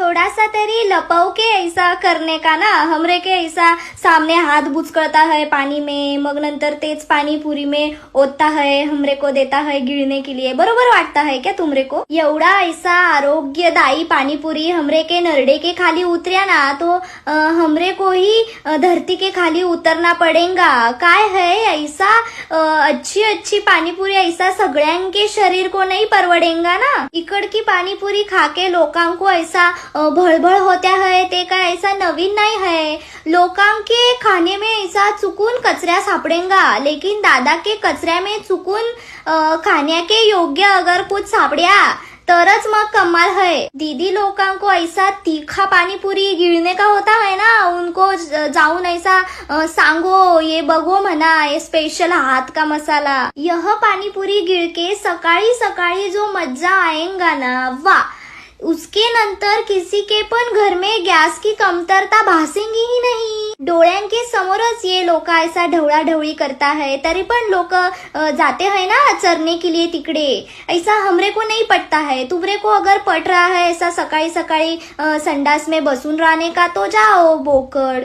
थोड़ा सा तेरी लपव के ऐसा करने का ना, हमरे के ऐसा सामने हाथ बुचकळता है पानी में, मग नंतर तेच पानी पूरी में ओतता है, हमरे को देता है गिळने के लिए. बरोबर वाटता है क्या तुमरे को? एवढा ऐसा आरोग्यदायी पानीपुरी हमरे के नरडे के खाली उतरिया ना तो हमरे को ही धरती के खाली उतरना पड़ेगा. काय है ऐसा अच्छी अच्छी पानीपुरी ऐसा सगळ्यांके शरीर को नहीं परवडेगा ना. इकड़ की पानीपुरी खाके लोकां को ऐसा भळभळ होत्या है ते काय ऐसा नवीन नहीं है. लोकां के खाने में ऐसा चुकून कचरा सापडेगा, लेकिन दादा के कचऱ्या में चुकून खाने के योग्य अगर कुछ सापड्या तरच मग कमाल है. दीदी लोकां को ऐसा तीखा पानीपुरी गिळने का होता है ना, उनको जाऊन ऐसा सांगो, ये बघो म्हणा, ये स्पेशल हाथ का मसाला. यह पानीपुरी गिळ के सकाळी सकाळी जो मजा आएगा ना, वाह, उसके नंतर किसी के पण घर में गैस की कमतरता भासेंगी ही नहीं. डोळ्यांके समोरच ये लोक ऐसा ढवळाढवळी करता है, तरी पण लोक जाते हैं ना चरने के लिए तिकडे. ऐसा हमरे को नहीं पटता है. तुमरे को अगर पट रहा है ऐसा सकाळी सकाळी संडास में बसून रहने का तो जाओ बोकड़.